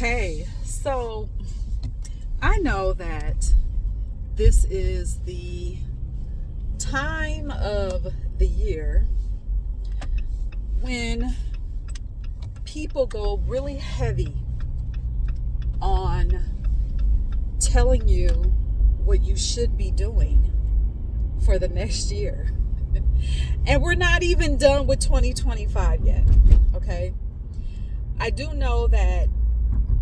Okay, so I know that this is the time of the year when people go really heavy on telling you what you should be doing for the next year. And we're not even done with 2025 yet, okay? I do know that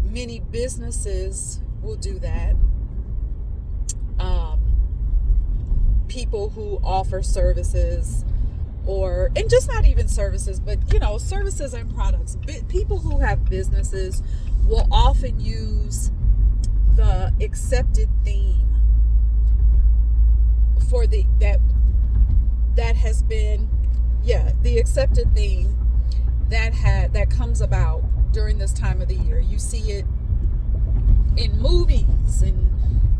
many businesses will do that. People who offer services and just not even services, but services and products. People who have businesses will often use the accepted theme for that has been the accepted theme that comes about during this time of the year. You see it in movies and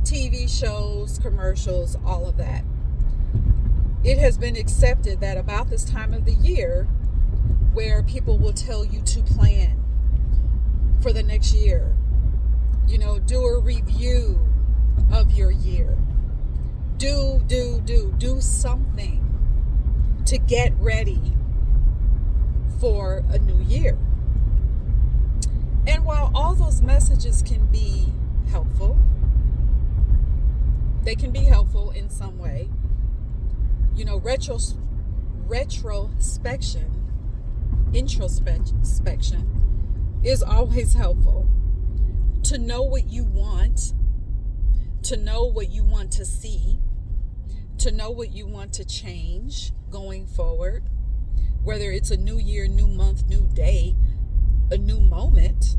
TV shows, commercials, all of that. It has been accepted that about this time of the year, where people will tell you to plan for the next year, do a review of your year, do something to get ready for a new year. And while all those messages can be helpful, they can be helpful in some way. Introspection is always helpful. To know what you want, to know what you want to see, to know what you want to change going forward, whether it's a new year, new month, new day, a new moment.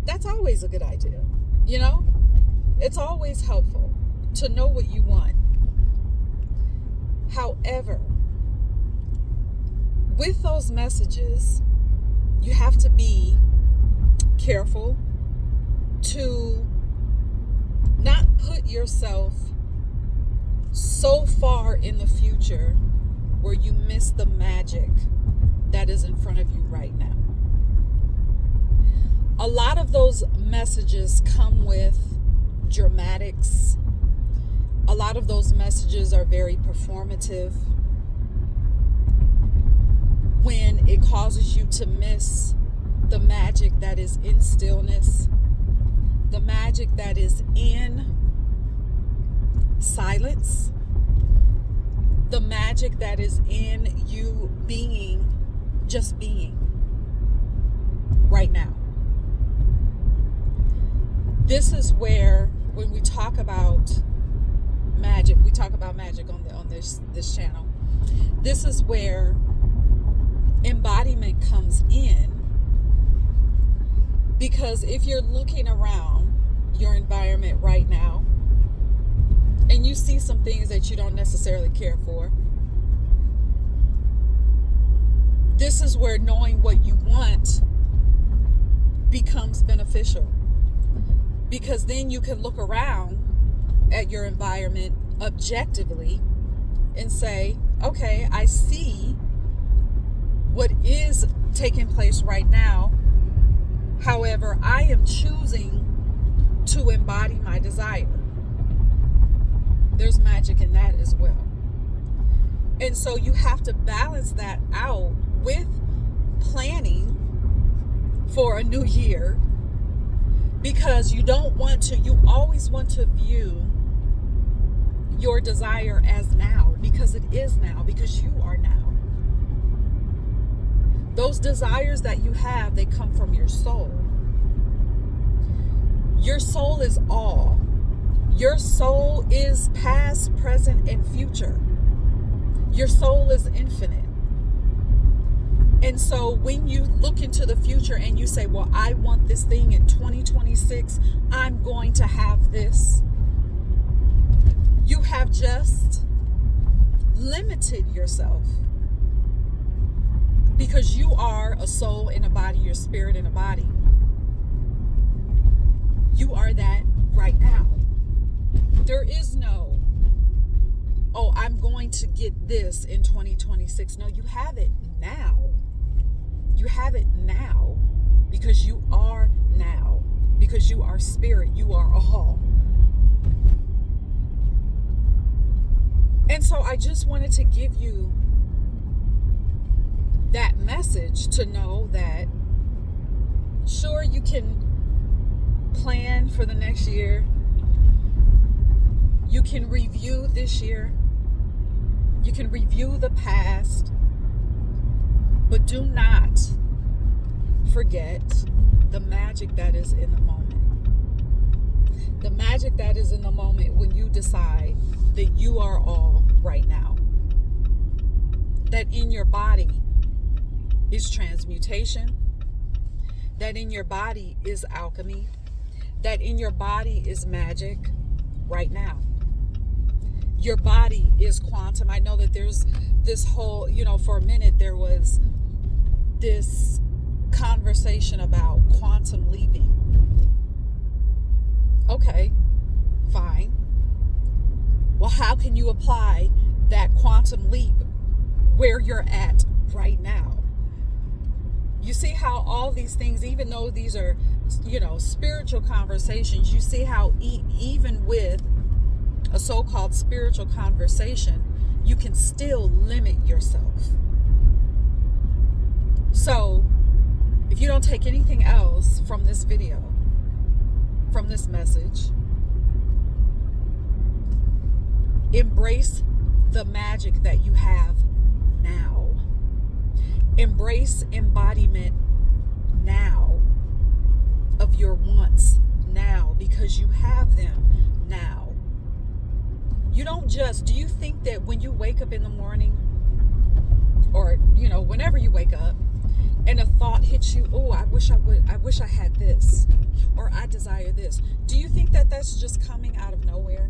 That's always a good idea. It's always helpful to know what you want. However, with those messages, you have to be careful to not put yourself so far in the future where you miss the magic that is in front of you right now. A lot of those messages come with dramatics. A lot of those messages are very performative, when it causes you to miss the magic that is in stillness, the magic that is in silence, the magic that is in you just being right now. This is where, when we talk about magic, we talk about magic on this channel. This is where embodiment comes in, because if you're looking around your environment right now and you see some things that you don't necessarily care for, this is where knowing what you want becomes beneficial, because then you can look around at your environment objectively and say, okay, I see what is taking place right now. However, I am choosing to embody my desire. There's magic in that as well. And so you have to balance that out with planning for a new year, because you always want to view your desire as now, because it is now, because you are now. Those desires that you have, they come from your soul. Your soul is all. Your soul is past, present, and future. Your soul is infinite. And so when you look into the future and you say, well, I want this thing in 2026, I'm going to have this, you have just limited yourself. Because you are a soul in a body, your spirit in a body. You are that right now. There is no, I'm going to get this in 2026. No, you have it now. You have it now. because you are now, because you are spirit, you are all. And so I just wanted to give you that message to know that, sure, you can plan for the next year. You can review this year. You can review the past. But do not forget the magic that is in the moment. The magic that is in the moment when you decide that you are all right now. That in your body is transmutation. That in your body is alchemy. That in your body is magic right now. Your body is quantum. I know that there's this whole, for a minute there was this conversation about quantum leaping. Okay, fine. Well, how can you apply that quantum leap where you're at right now? You see how all these things, even though these are, spiritual conversations, you see how even with a so-called spiritual conversation, you can still limit yourself. So, if you don't take anything else from this video, from this message, embrace the magic that you have now. Embrace embodiment now of your wants now, because you have them now. You don't just, do you think that when you wake up in the morning, or whenever you wake up and a thought hits you, oh, I wish I had this, or I desire this, do you think that that's just coming out of nowhere?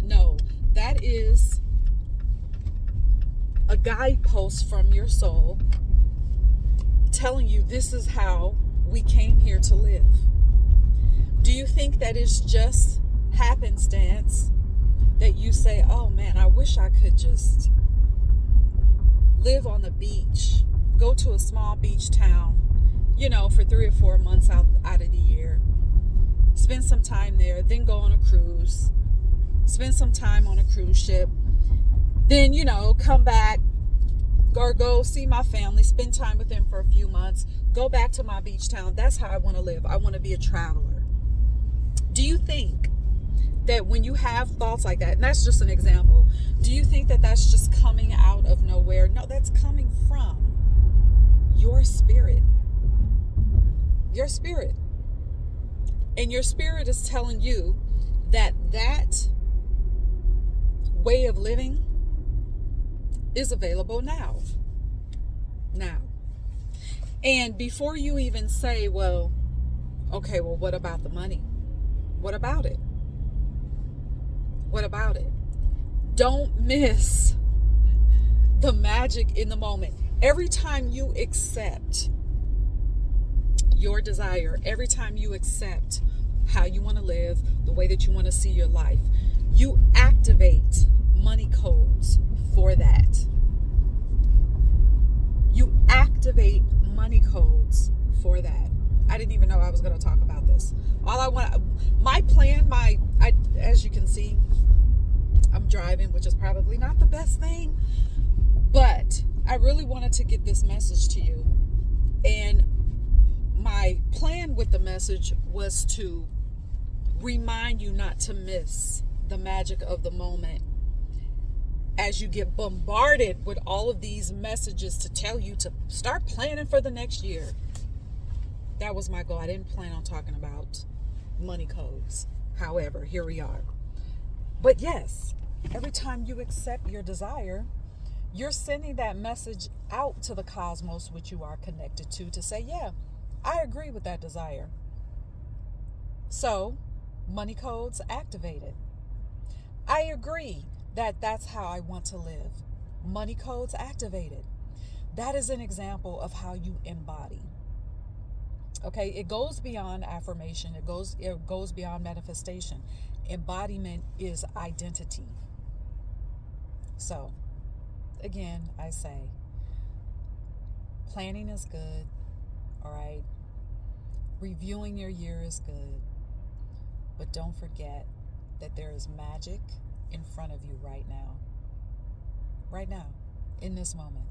No, that is a guidepost from your soul telling you this is how we came here to live. Do you think that it's just happenstance that you say, oh man, I wish I could just live on the beach, go to a small beach town, for 3 or 4 months out of the year, spend some time there, then go on a cruise, spend some time on a cruise ship, then, come back or go see my family, spend time with them for a few months, go back to my beach town. That's how I want to live. I want to be a traveler. Do you think that when you have thoughts like that, and that's just an example, do you think that that's just coming out of nowhere? No, that's coming from your spirit. Your spirit. And your spirit is telling you that way of living is available now. Now. And before you even say, well, what about the money? What about it? What about it? Don't miss the magic in the moment. Every time you accept your desire, every time you accept how you want to live, the way that you want to see your life, you activate money codes for that. You activate money codes for that. I didn't even know I was going to talk about this. My plan, as you can see, I'm driving, which is probably not the best thing, but I really wanted to get this message to you. And my plan with the message was to remind you not to miss the magic of the moment as you get bombarded with all of these messages to tell you to start planning for the next year. That was my goal. I didn't plan on talking about money codes. However, here we are. But yes, every time you accept your desire, you're sending that message out to the cosmos, which you are connected to say, yeah, I agree with that desire. So, money codes activated. I agree that that's how I want to live. Money codes activated. That is an example of how you embody. Okay, it goes beyond affirmation. It goes beyond manifestation. Embodiment is identity. So, again, I say, planning is good. All right. Reviewing your year is good, but don't forget that there is magic in front of you right now. Right now, in this moment.